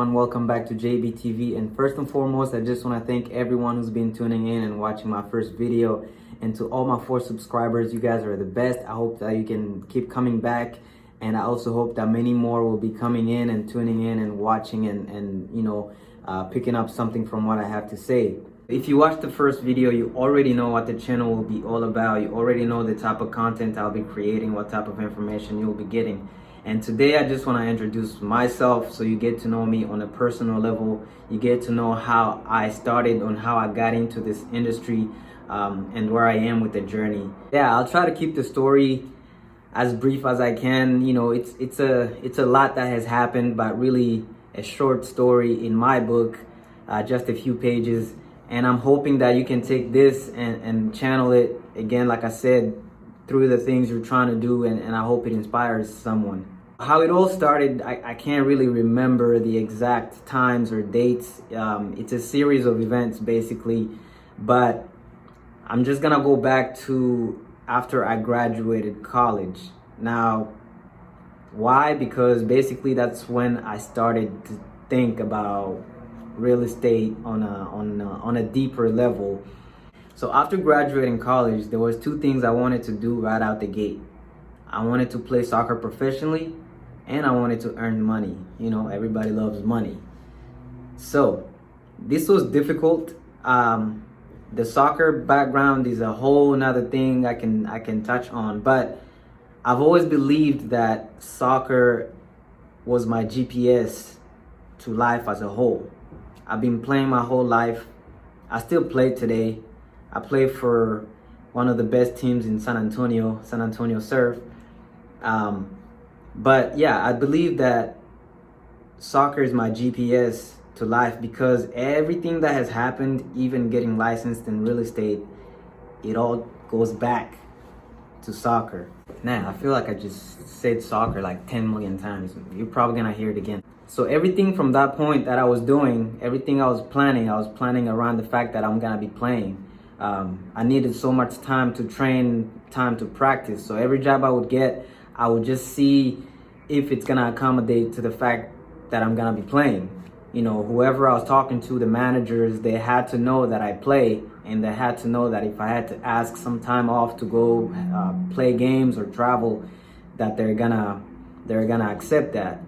everyone, welcome back to JBTV. And first and foremost, I just want to thank everyone who's been tuning in and watching my first video. And to all my 4 subscribers, you guys are the best. I hope that you can keep coming back, and I also hope that many more will be coming in and tuning in and watching and picking up something from what I have to say. If you watched the first video, you already know what the channel will be all about. You already know the type of content I'll be creating, what type of information you'll be getting. And today I just want to introduce myself so you get to know me on a personal level. You get to know how I started, on how I got into this industry, and where I am with the journey. Yeah, I'll try to keep the story as brief as I can. You know, it's a lot that has happened, but really a short story in my book, just a few pages. And I'm hoping that you can take this and channel it, again, like I said, through the things you're trying to do, and I hope it inspires someone. How it all started, I can't really remember the exact times or dates. It's a series of events basically, but I'm just gonna go back to after I graduated college. Now, why? Because basically that's when I started to think about real estate on a deeper level. So after graduating college, there was 2 things I wanted to do right out the gate. I wanted to play soccer professionally, and I wanted to earn money. You know, everybody loves money. So this was difficult. The soccer background is a whole nother thing I can touch on, but I've always believed that soccer was my GPS to life as a whole. I've been playing my whole life. I still play today. I play for one of the best teams in San Antonio Surf. But yeah, I believe that soccer is my GPS to life, because everything that has happened, even getting licensed in real estate, it all goes back to soccer. Man, I feel like I just said soccer like 10 million times. You're probably gonna hear it again. So everything from that point that I was doing, everything I was planning around the fact that I'm gonna be playing. I needed so much time to train, time to practice. So every job I would get, I would just see if it's gonna accommodate to the fact that I'm gonna be playing. You know, whoever I was talking to, the managers, they had to know that I play, and they had to know that if I had to ask some time off to go play games or travel, that they're gonna accept that.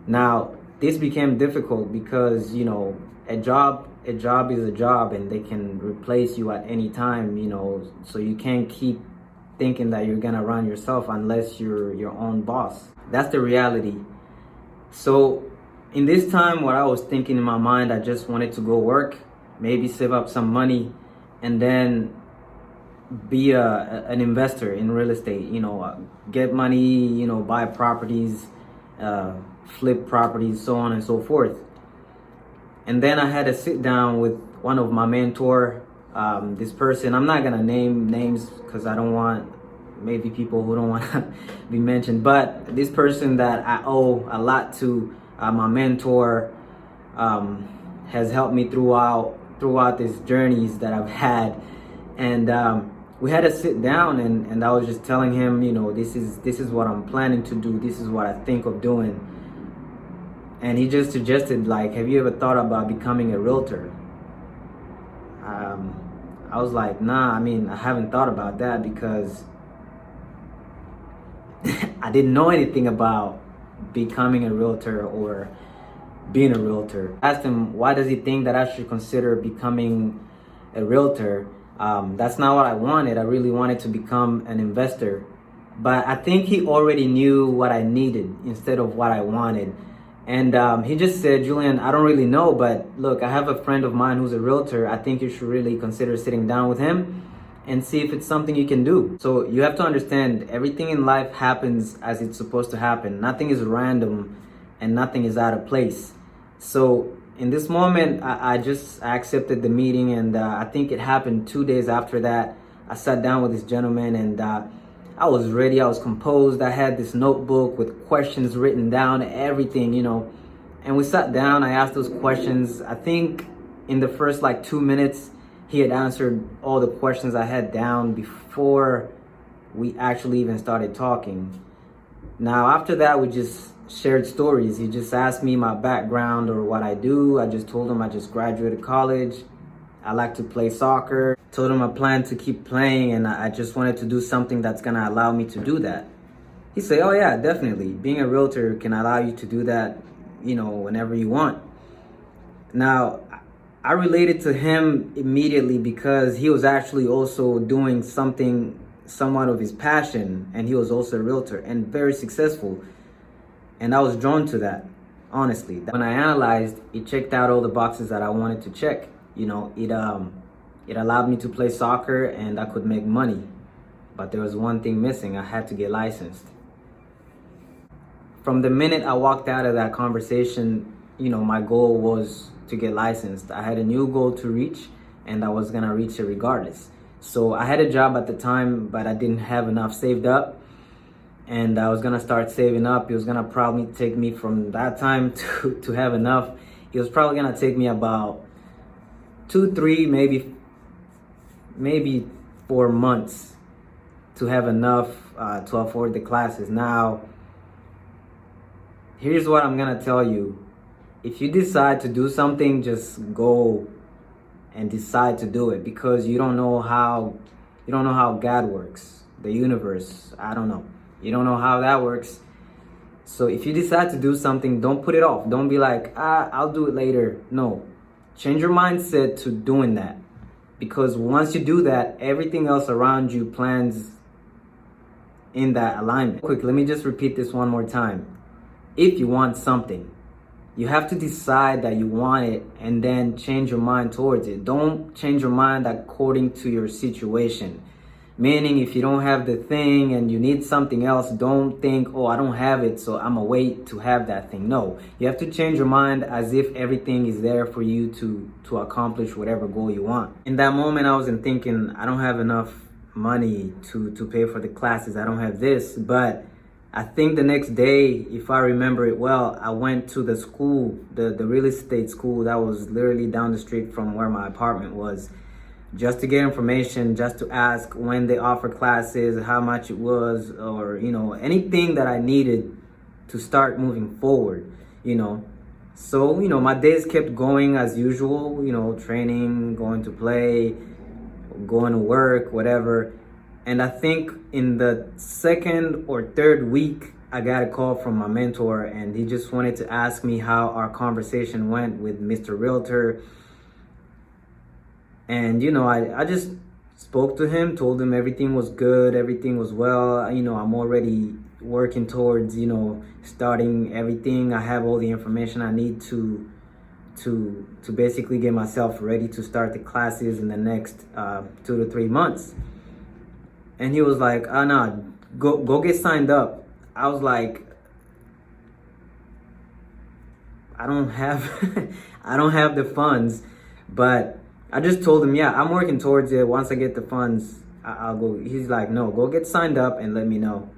Now, this became difficult because, you know, a job is a job, and they can replace you at any time, you know, so you can't keep thinking that you're gonna run yourself unless you're your own boss. That's the reality. So in this time, what I was thinking in my mind, I just wanted to go work, maybe save up some money, and then be an investor in real estate. You know, get money, you know, buy properties, flip properties, so on and so forth. And then I had a sit down with one of my mentor, this person. I'm not gonna name names because I don't want maybe people who don't want to be mentioned, but this person that I owe a lot to, my mentor, has helped me throughout these journeys that I've had. And we had to sit down, and I was just telling him, you know, this is what I'm planning to do, this is what I think of doing. And he just suggested, like, have you ever thought about becoming a realtor? I was like, nah, I mean, I haven't thought about that because I didn't know anything about becoming a realtor or being a realtor. I asked him, why does he think that I should consider becoming a realtor? That's not what I wanted. I really wanted to become an investor. But I think he already knew what I needed instead of what I wanted. And he just said, Julian, I don't really know, but look, I have a friend of mine who's a realtor. I think you should really consider sitting down with him and see if it's something you can do. So you have to understand, everything in life happens as it's supposed to happen. Nothing is random and nothing is out of place. So in this moment, I accepted the meeting, and I think it happened 2 days after that. I sat down with this gentleman, and I was ready, I was composed. I had this notebook with questions written down, everything, you know. And we sat down, I asked those questions. I think in the first like 2 minutes, he had answered all the questions I had down before we actually even started talking. Now, after that, we just shared stories. He just asked me my background or what I do. I just told him I just graduated college. I like to play soccer. Told him I plan to keep playing, and I just wanted to do something that's gonna allow me to do that. He said, oh yeah, definitely. Being a realtor can allow you to do that, whenever you want. Now, I related to him immediately because he was actually also doing something somewhat of his passion, and he was also a realtor and very successful. And I was drawn to that, honestly. When I analyzed, it checked out all the boxes that I wanted to check. It allowed me to play soccer and I could make money. But there was one thing missing. I had to get licensed. From the minute I walked out of that conversation, my goal was to get licensed. I had a new goal to reach, and I was gonna reach it regardless. So I had a job at the time, but I didn't have enough saved up, and I was gonna start saving up. It was gonna probably take me from that time to have enough. It was probably gonna take me about 2, 3, maybe 4 months to have enough to afford the classes. Now, here's what I'm gonna tell you. If you decide to do something, just go and decide to do it, because you don't know how God works, the universe. I don't know. You don't know how that works. So if you decide to do something, don't put it off. Don't be like, I'll do it later. No. Change your mindset to doing that. Because once you do that, everything else around you plans in that alignment. Quick, let me just repeat this one more time. If you want something, you have to decide that you want it and then change your mind towards it. Don't change your mind according to your situation. Meaning, if you don't have the thing and you need something else, don't think, oh, I don't have it, so I'm gonna wait to have that thing. No, you have to change your mind as if everything is there for you to accomplish whatever goal you want. In that moment, I wasn't thinking, I don't have enough money to pay for the classes. I don't have this, but I think the next day, if I remember it well, I went to the school, the real estate school that was literally down the street from where my apartment was, just to get information, just to ask when they offer classes, how much it was, or, anything that I needed to start moving forward, So, my days kept going as usual, training, going to play, going to work, whatever. And I think in the 2nd or 3rd week, I got a call from my mentor, and he just wanted to ask me how our conversation went with Mr. Realtor. And, I just spoke to him, told him everything was good, everything was well. I'm already working towards, starting everything. I have all the information I need to basically get myself ready to start the classes in the next 2 to 3 months. And he was like, oh no, go get signed up. I was like, I don't have the funds. But I just told him, yeah, I'm working towards it. Once I get the funds, I'll go. He's like, no, go get signed up and let me know.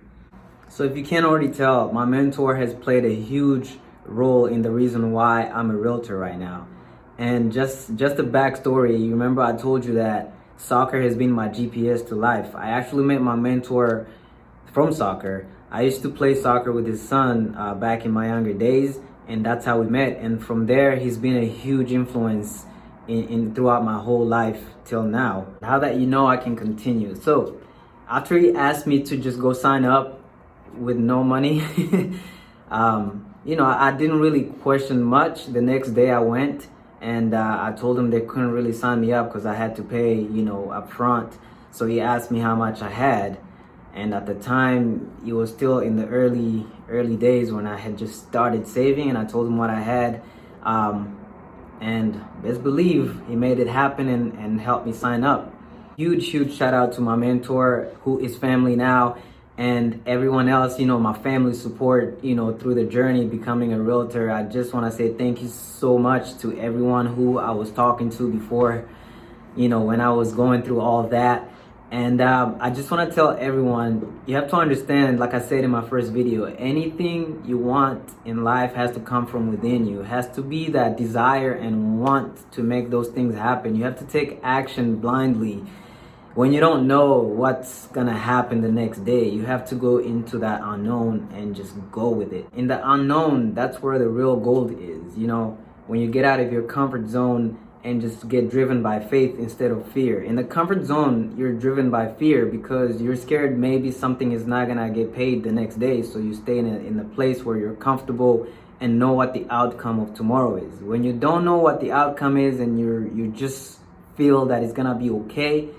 So if you can't already tell, my mentor has played a huge role in the reason why I'm a realtor right now. And just a backstory, you remember I told you that soccer has been my GPS to life. I actually met my mentor from soccer. I used to play soccer with his son back in my younger days, and that's how we met. And from there, he's been a huge influence in throughout my whole life till now. Now that I can continue. So after he asked me to just go sign up with no money, I didn't really question much. The next day I went, and I told him they couldn't really sign me up because I had to pay, up front. So he asked me how much I had. And at the time, it was still in the early days when I had just started saving, and I told him what I had. And best believe he made it happen and helped me sign up. Huge shout out to my mentor, who is family now, and everyone else, my family support, through the journey becoming a realtor. I just want to say thank you so much to everyone who I was talking to before, when I was going through all that. And I just want to tell everyone, you have to understand, like I said in my first video, anything you want in life has to come from within you. It has to be that desire and want to make those things happen. You have to take action blindly. when you don't know what's gonna happen the next day, you have to go into that unknown and just go with it. In the unknown, that's where the real gold is. You know, when you get out of your comfort zone and just get driven by faith instead of fear. In the comfort zone, you're driven by fear because you're scared maybe something is not gonna get paid the next day, so you stay in a place where you're comfortable and know what the outcome of tomorrow is. When you don't know what the outcome is and you just feel that it's gonna be okay,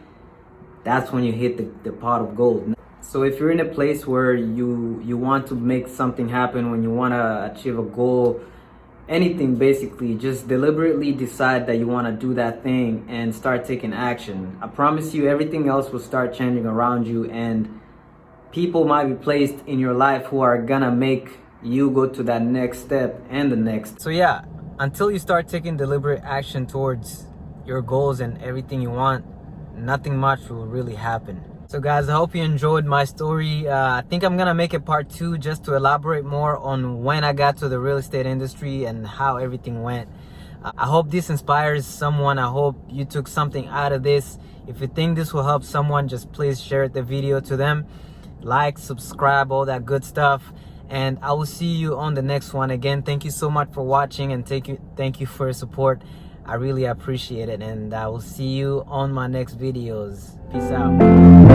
that's when you hit the pot of gold. So if you're in a place where you want to make something happen, when you want to achieve a goal, anything basically, just deliberately decide that you want to do that thing and start taking action. I promise you, everything else will start changing around you, and people might be placed in your life who are gonna make you go to that next step and the next. So yeah, until you start taking deliberate action towards your goals and everything you want, nothing much will really happen. So guys, I hope you enjoyed my story. I think I'm gonna make it part 2 just to elaborate more on when I got to the real estate industry and how everything went. I hope this inspires someone. I hope you took something out of this. If you think this will help someone, just please share the video to them. Like, subscribe, all that good stuff. And I will see you on the next one. Again, thank you so much for watching, and thank you for your support. I really appreciate it, and I will see you on my next videos. Peace out.